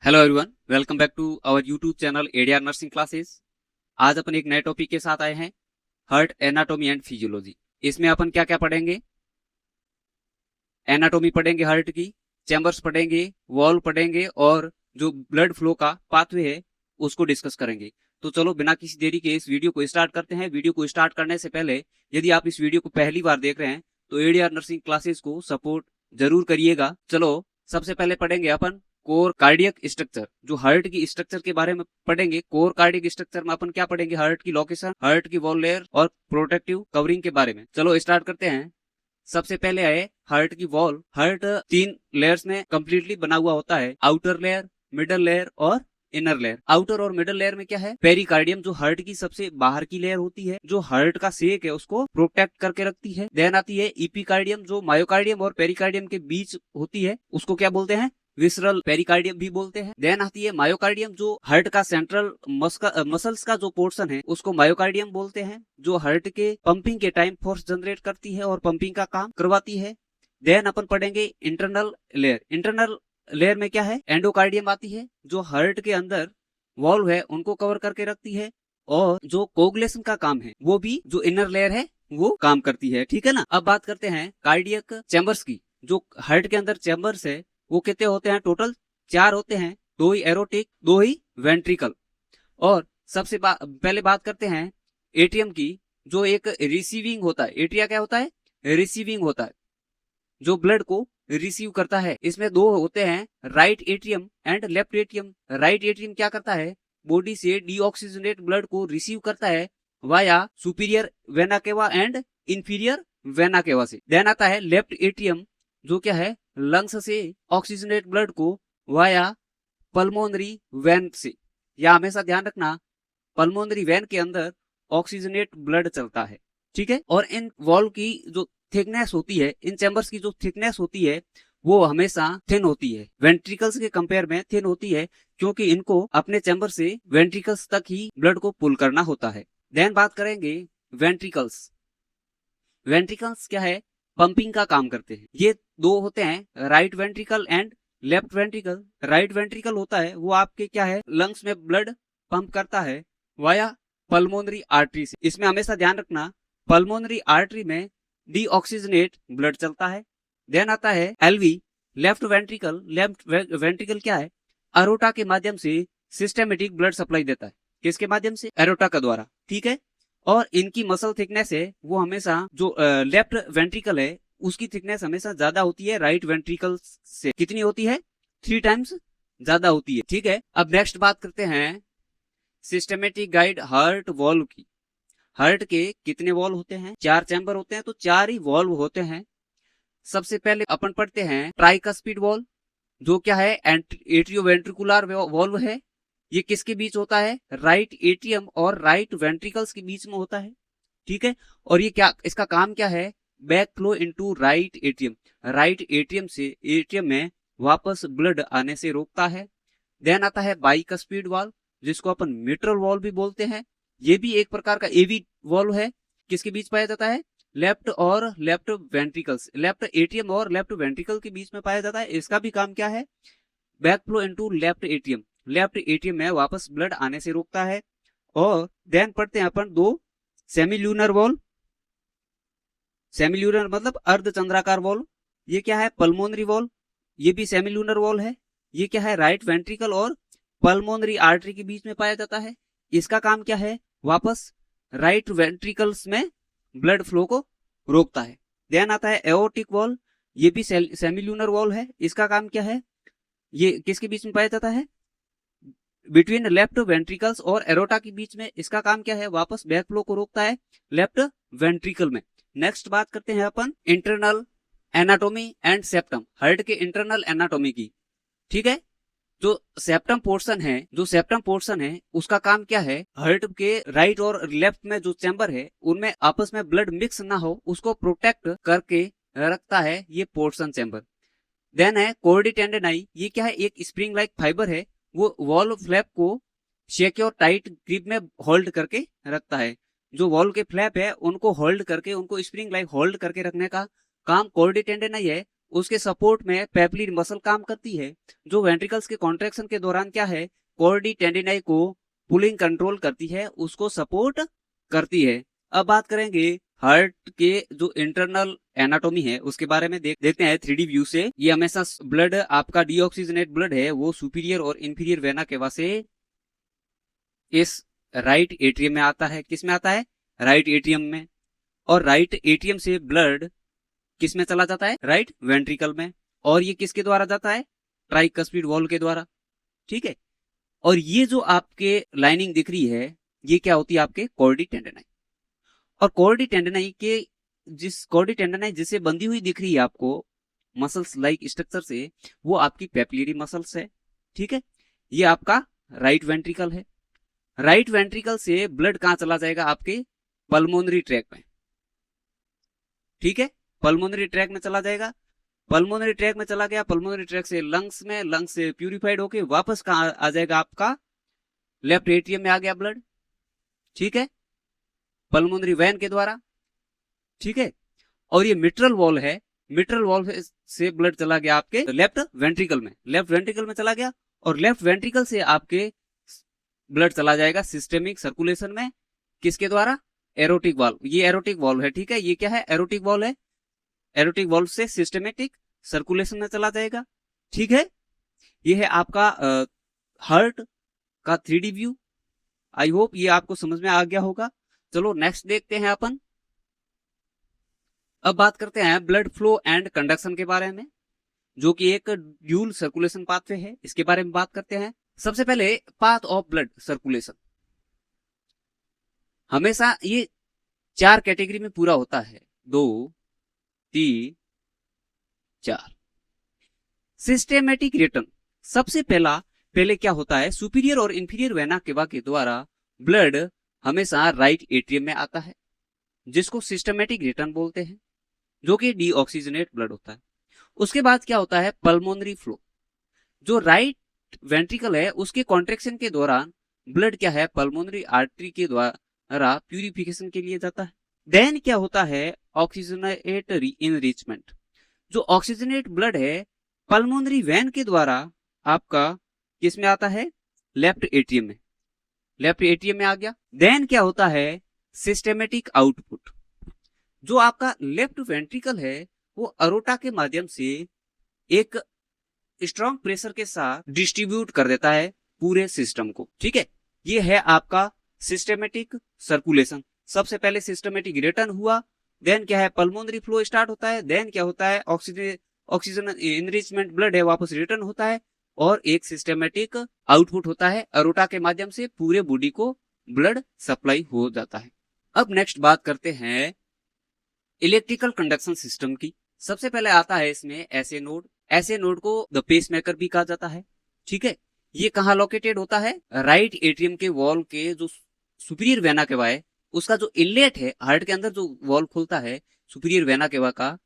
Hello everyone, welcome back to our YouTube channel ADR nursing classes. आज अपन एक नए टॉपिक के साथ आए हैं, हार्ट एनाटॉमी एंड फिजियोलॉजी। इसमें अपन क्या क्या पढ़ेंगे? एनाटॉमी पढ़ेंगे, हार्ट की चैम्बर्स पढ़ेंगे, वॉल्व पढ़ेंगे और जो ब्लड फ्लो का पाथवे है उसको डिस्कस करेंगे। तो चलो बिना किसी देरी के इस वीडियो को स्टार्ट करते हैं। वीडियो को स्टार्ट करने से पहले यदि आप इस वीडियो को पहली बार देख रहे हैं तो एडीआर नर्सिंग क्लासेस को सपोर्ट जरूर करिएगा। चलो सबसे पहले पढ़ेंगे अपन कोर कार्डियक स्ट्रक्चर। जो हार्ट की स्ट्रक्चर के बारे में पढ़ेंगे। कोर कार्डियक स्ट्रक्चर में अपन क्या पढ़ेंगे? हार्ट की लोकेशन, हार्ट की वॉल लेयर और प्रोटेक्टिव कवरिंग के बारे में। चलो स्टार्ट करते हैं। सबसे पहले आए हार्ट की वॉल। हार्ट 3 लेयर्स में कंप्लीटली बना हुआ होता है, आउटर लेयर, मिडल लेयर और इनर लेयर। आउटर और मिडल लेयर में क्या है? पेरिकार्डियम, जो हार्ट की सबसे बाहर की लेयर होती है, जो हार्ट का सेक है उसको प्रोटेक्ट करके रखती है। देन आती है इपिकार्डियम, जो मायोकार्डियम और पेरिकार्डियम के बीच होती है, उसको क्या बोलते हैं? विसरल पेरिकार्डियम भी बोलते हैं। देन आती है मायोकार्डियम, जो हार्ट का सेंट्रल मसल्स का जो पोर्शन है उसको मायोकार्डियम बोलते हैं, जो हार्ट के पंपिंग के टाइम फोर्स जनरेट करती है और पंपिंग का काम करवाती है। देन अपन पढ़ेंगे इंटरनल लेयर। इंटरनल लेयर में क्या है? एंडोकार्डियम आती है, जो हार्ट के अंदर वॉल्व है उनको कवर करके रखती है और जो कोगुलेशन का काम है वो भी जो इनर लेयर है वो काम करती है। ठीक है ना। अब बात करते हैं कार्डियक चैम्बर्स की। जो हार्ट के अंदर चैम्बर्स है वो कितने होते हैं? टोटल 4 होते हैं। 2 ही एरोटिक, 2 ही वेंट्रिकल। और सबसे पहले बात करते हैं एट्रियम की, जो एक रिसीविंग होता है। एट्रिया क्या होता है? रिसीविंग होता है, जो ब्लड को रिसीव करता है। इसमें 2 होते हैं, right atrium and left atrium. Right atrium क्या करता है? बॉडी से डीऑक्सीजनेट ब्लड को रिसीव करता है via superior vena cava and inferior vena cava से। देन आता है लेफ्ट एट्रियम, जो क्या है? लंग्स से ऑक्सीजनेट ब्लड को वाया पल्मोनरी वेन से। या हमेशा ध्यान रखना, पल्मोनरी वेन के अंदर ऑक्सीजनेट ब्लड चलता है। ठीक है। और इन वॉल्व की जो थिकनेस होती है, इन चैम्बर्स की जो थिकनेस होती है वो हमेशा थिन होती है, वेंट्रिकल्स के कंपेयर में थिन होती है, क्योंकि इनको अपने चैम्बर से वेंट्रिकल्स तक ही ब्लड को पुल करना होता है। देन बात करेंगे वेंट्रिकल्स। वेंट्रिकल्स क्या है? पंपिंग का काम करते हैं। ये 2 होते हैं, right ventricle and left ventricle. Right ventricle होता है वो आपके क्या है? लंग्स में ब्लड पंप करता है वाया पल्मोनरी आर्टरी से। इसमें हमेशा ध्यान रखना, पल्मोनरी आर्टरी में डीऑक्सीजनेट ब्लड चलता है। देन आता है LV, left ventricle. Left ventricle क्या है? अरोटा के माध्यम से सिस्टेमेटिक ब्लड सप्लाई देता है। किसके माध्यम से? एरोटा का द्वारा। ठीक है। और इनकी मसल थिकनेस है वो हमेशा, जो लेफ्ट वेंट्रिकल है उसकी थिकनेस हमेशा ज्यादा होती है राइट वेंट्रिकल से। कितनी होती है? 3 टाइम्स ज्यादा होती है। ठीक है। अब नेक्स्ट बात करते हैं सिस्टेमेटिक गाइड हार्ट वॉल्व की। हार्ट के कितने वॉल्व होते हैं? 4 चैम्बर होते हैं, तो 4 ही वॉल्व होते हैं। सबसे पहले अपन पढ़ते हैं ट्राइकस्पिड वॉल्व, जो क्या है? एट्रियोवेंट्रिकुलर वॉल्व है। ये किसके बीच होता है? राइट एट्रियम और राइट वेंट्रिकल्स के बीच में होता है। ठीक है। और ये क्या, इसका काम क्या है? Back flow into right atrium. Right atrium से एट्रियम में वापस ब्लड आने से रोकता है। देन आता है बाइकस्पिड वाल्व, जिसको अपन मिट्रल वाल्व भी बोलते हैं। ये भी एक प्रकार का एवी वाल्व है। किसके बीच पाया जाता है? लेफ्ट और लेफ्ट वेंट्रिकल्स, लेफ्ट एट्रियम और लेफ्ट वेंट्रिकल के बीच में पाया जाता है। इसका भी काम क्या है? Back flow into left atrium. Left atrium में वापस ब्लड आने से रोकता है। और देन पढ़ते हैं अपन 2 सेमिल्यूनर वॉल्व। सेमिल्यूनर मतलब अर्धचंद्राकार वॉल्व। ये क्या है? Pulmonary valve. ये भी सेमिल्यूनर वॉल्व है। ये क्या है? राइट वेंट्रिकल और पल्मोनरी आर्टरी के बीच में पाया जाता है। इसका काम क्या है? वापस राइट वेंट्रिकल्स में ब्लड फ्लो को रोकता है। देन आता है एओर्टिक वॉल्व। ये भी सेमिल्यूनर वॉल्व है। इसका काम क्या है? ये किसके बीच में पाया जाता है? बिटवीन लेफ्ट वेंट्रिकल्स और एरोटा के बीच में। इसका काम क्या है? वापस बैक फ्लो को रोकता है लेफ्ट वेंट्रिकल में। नेक्स्ट बात करते हैं अपन internal anatomy and septum. Heart के इंटरनल एनाटॉमी की। ठीक है। जो सेप्टम पोर्शन है उसका काम क्या है? हार्ट के राइट और लेफ्ट में जो चैम्बर है उनमें आपस में ब्लड मिक्स ना हो उसको प्रोटेक्ट करके रखता है ये पोर्शन चैम्बर। देन है कोर्डी टेंडेनाई। ये क्या है? एक स्प्रिंग लाइक फाइबर है, वो वॉल्व फ्लैप को सिक्योर टाइट ग्रिप में होल्ड करके रखता है। जो वॉल्व के फ्लैप है उनको होल्ड करके, उनको स्प्रिंग लाइक होल्ड करके रखने का काम कोर्डी टेंडेनाई है। उसके सपोर्ट में पेपलिर मसल काम करती है, जो वेंट्रिकल्स के कॉन्ट्रैक्शन के दौरान क्या है, कॉर्डी टेंडिनाई को पुलिंग कंट्रोल करती है, उसको सपोर्ट करती है। अब बात करेंगे हार्ट के जो इंटरनल एनाटॉमी है उसके बारे में देखते हैं 3D व्यू से। ये हमेशा ब्लड आपका डीऑक्सीजनेट ब्लड है वो सुपीरियर और इंफीरियर वेना केवा से इस राइट एट्रियम में आता है। किस में आता है? राइट एट्रियम में। और राइट एट्रियम से ब्लड किस में चला जाता है? राइट वेंट्रिकल में। और ये किसके द्वारा जाता है? ट्राइकस्पिड वॉल्व के द्वारा। ठीक है। और ये जो आपके लाइनिंग दिख रही है ये क्या होती है? आपके कॉर्डी टेंडनाई। और कॉर्डी टेंडनाई जिससे बंधी हुई दिख रही है आपको मसल्स लाइक स्ट्रक्चर से, वो आपकी पेपिलरी मसल्स है। ठीक है। ये आपका राइट वेंट्रिकल है। राइट वेंट्रिकल से ब्लड कहां चला जाएगा? आपके पल्मोनरी ट्रैक में। ठीक है। पल्मोनरी ट्रैक में चला जाएगा। पल्मोनरी ट्रैक में चला गया, पल्मोनरी ट्रैक से लंग्स में, लंग्स से प्यूरिफाइड होके वापस कहां आ जाएगा? आपका लेफ्ट एट्रियम में आ गया ब्लड। ठीक है। पल्मोनरी वैन के द्वारा। ठीक है। और ये मिट्रल वॉल है, मिट्रल वॉल से ब्लड चला गया आपके लेफ्ट वेंट्रिकल में, लेफ्ट वेंट्रिकल में चला गया। और लेफ्ट वेंट्रिकल से आपके ब्लड चला जाएगा सिस्टेमिक सर्कुलेशन में। किसके द्वारा? Aortic valve. ये एरोटिक वाल्व है। ठीक है। ये क्या है? एरोटिक वाल्व है। एरोटिक वाल्व से सिस्टेमेटिक सर्कुलेशन में चला जाएगा। ठीक है। ये है आपका हार्ट का 3D व्यू। आई होप ये आपको समझ में आ गया होगा। चलो नेक्स्ट देखते हैं अपन। अब बात करते हैं ब्लड फ्लो एंड कंडक्शन के बारे में, जो कि एक ड्यूल सर्कुलेशन पाथवे है। इसके बारे में बात करते हैं। सबसे पहले पाथ ऑफ ब्लड सर्कुलेशन हमेशा ये 4 कैटेगरी में पूरा होता है। 2, 3, 4। सिस्टेमेटिक रिटर्न सबसे पहले क्या होता है? सुपीरियर और इंफीरियर वेना केवा के द्वारा ब्लड हमेशा राइट एट्रियम में आता है, जिसको सिस्टेमेटिक रिटर्न बोलते हैं, जो कि डीऑक्सीजनेट ब्लड होता है। उसके बाद क्या होता है? Pulmonary flow. जो राइट वेंट्रिकल है उसके कॉन्ट्रेक्शन के दौरान ब्लड क्या है? पल्मोनरी आर्टरी के द्वारा प्यूरिफिकेशन के लिए जाता है। देन क्या होता है? Oxygenate enrichment. जो ऑक्सीजनेट ब्लड है पल्मोनरी वेन के द्वारा आपका किस में आता है? लेफ्ट एट्रियम में। लेफ्ट एट्रियम में आ गया। देन क्या होता है? Systematic output. जो आपका लेफ्ट वेंट्रिकल है वो अरोटा के माध्यम से एक स्ट्रॉन्ग प्रेशर के साथ डिस्ट्रीब्यूट कर देता है पूरे सिस्टम को। ठीक है। ये है आपका सिस्टेमेटिक सर्कुलेशन। सबसे पहले सिस्टेमेटिक रिटर्न हुआ, देन क्या है? पल्मोनरी फ्लो स्टार्ट होता है। देन क्या होता है? ऑक्सीजन इनरिचमेंट ब्लड है वापस रिटर्न होता है, और एक सिस्टेमेटिक आउटपुट होता है। अरोटा के माध्यम से पूरे बॉडी को ब्लड सप्लाई हो जाता है। अब नेक्स्ट बात करते हैं इलेक्ट्रिकल कंडक्शन सिस्टम की। सबसे पहले आता है इसमें ऐसे नोड। ऐसे नोड को द पेसमेकर भी कहा जाता है। ठीक है। ये कहाँ लोकेटेड होता है? राइट एट्रियम के वॉल के जो सुपीरियर वेना केवा है उसका जो इनलेट है, हार्ट के अंदर जो वॉल खुलता है सुपीरियर वेना केवा का,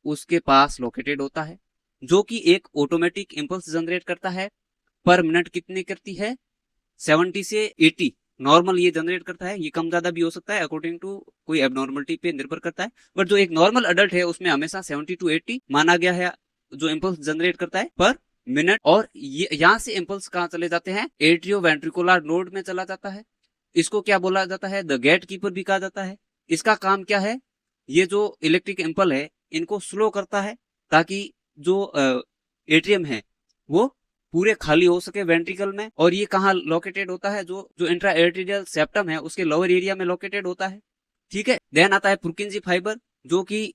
उसके पास लोकेटेड होता है, जो कि एक ऑटोमेटिक इंपल्स जनरेट करता है। पर मिनट कितनी करती है? 70 से 80 नॉर्मल ये जनरेट करता है। ये कम ज्यादा भी हो सकता है, अकॉर्डिंग टू कोई एबनॉर्मलिटी पे निर्भर करता है, बट जो एक नॉर्मल अडल्ट है उसमें हमेशा 70 to 80 माना गया है जो इंपल्स जनरेट करता है पर मिनट। और यहाँ से इंपल्स कहाँ चले जाते हैं? एट्रियो वेंट्रिकुलर नोड में चला जाता है। इसको क्या बोला जाता है? द गेट कीपर भी कहा जाता है। इसका काम क्या है? ये जो इलेक्ट्रिक इंपल है इनको स्लो करता है, ताकि जो एट्रियम है वो पूरे खाली हो सके वेंट्रिकल में। और ये कहाँ लोकेटेड होता है? जो इंट्रा एट्रियल सेप्टम है उसके लोअर एरिया में लोकेटेड होता है। ठीक है। देन आता है पुरकिंजी फाइबर, जो कि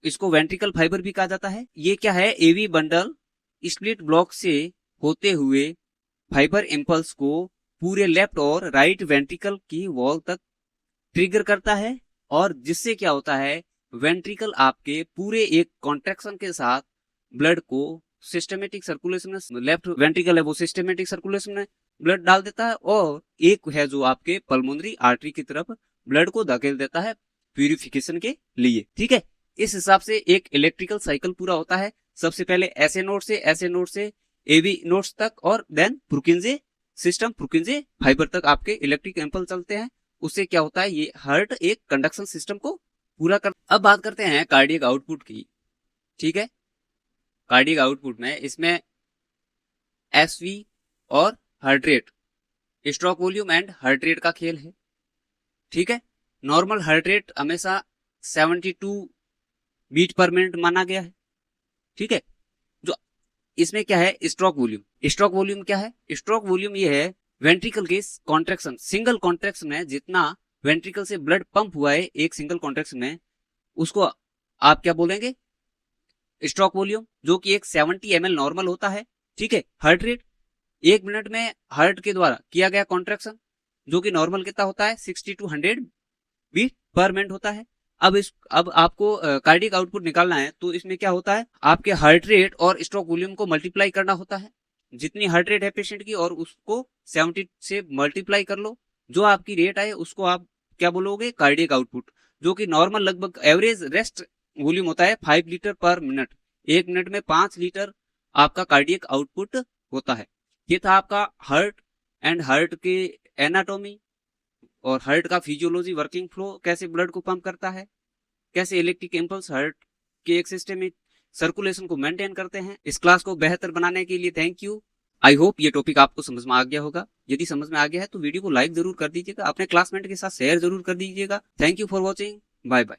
इसको वेंट्रिकल फाइबर भी कहा जाता है। ये क्या है? एवी बंडल स्प्लिट ब्लॉक से होते हुए फाइबर इंपल्स को पूरे लेफ्ट और राइट वेंट्रिकल की वॉल तक ट्रिगर करता है, और जिससे क्या होता है? वेंट्रिकल आपके पूरे एक कॉन्ट्रैक्शन के साथ ब्लड को सिस्टेमेटिक सर्कुलेशन में, लेफ्ट वेंट्रिकल है वो सिस्टेमेटिक सर्कुलेशन में ब्लड डाल देता है, और एक है जो आपके पल्मोनरी आर्टरी की तरफ ब्लड को धकेल देता है प्यूरिफिकेशन के लिए। ठीक है। इस हिसाब से एक इलेक्ट्रिकल साइकिल पूरा होता है। सबसे पहले ऐसे नोड से एवी नोड्स तक, और then Purkinje system, Purkinje fiber तक आपके इलेक्ट्रिक इंपल्स चलते हैं। उससे क्या होता है? ये हार्ट एक कंडक्शन सिस्टम को पूरा कर। अब बात करते हैं कार्डियक आउटपुट की। ठीक है। कार्डियक आउटपुट में इसमें एसवी और heart rate, stroke volume and heart rate का खेल है। ठीक है, नॉर्मल हार्ट रेट हमेशा 72 बीट पर मिनट माना गया है। ठीक है, जो इसमें क्या है, स्ट्रोक वॉल्यूम। स्ट्रोक वॉल्यूम क्या है? स्ट्रोक वॉल्यूम ये है वेंट्रिकल के कॉन्ट्रैक्शन, सिंगल कॉन्ट्रैक्शन में जितना वेंट्रिकल से ब्लड पंप हुआ है एक सिंगल कॉन्ट्रैक्शन में, उसको आप क्या बोलेंगे? स्ट्रोक वॉल्यूम, जो कि एक 70 ml नॉर्मल होता है। ठीक है, हार्ट रेट, 1 मिनट में हार्ट के द्वारा किया गया कॉन्ट्रैक्शन, जो कि नॉर्मल कितना होता है? 60 to 100 बीट पर मिनट होता है। अब आपको कार्डियक आउटपुट निकालना है, तो इसमें क्या होता है, आपके हार्ट रेट और स्ट्रोक वॉल्यूम को मल्टीप्लाई करना होता है। जितनी हार्ट रेट है पेशेंट की और उसको 70 से मल्टीप्लाई कर लो, जो आपकी रेट आए उसको आप क्या बोलोगे? कार्डियक आउटपुट, जो कि नॉर्मल लगभग एवरेज रेस्ट वॉल्यूम होता है 5 लीटर पर मिनट। 1 मिनट में 5 लीटर आपका कार्डियक आउटपुट होता है। ये था आपका हार्ट एंड हार्ट के एनाटॉमी और हार्ट का फिजियोलॉजी, वर्किंग फ्लो, कैसे ब्लड को पंप करता है, कैसे इलेक्ट्रिक इंपल्स हार्ट के एक सिस्टम में सर्कुलेशन को मेंटेन करते हैं। इस क्लास को बेहतर बनाने के लिए थैंक यू। आई होप ये टॉपिक आपको समझ में आ गया होगा। यदि समझ में आ गया है तो वीडियो को लाइक जरूर कर दीजिएगा, अपने क्लासमेट के साथ शेयर जरूर कर दीजिएगा। Thank you for watching, bye bye.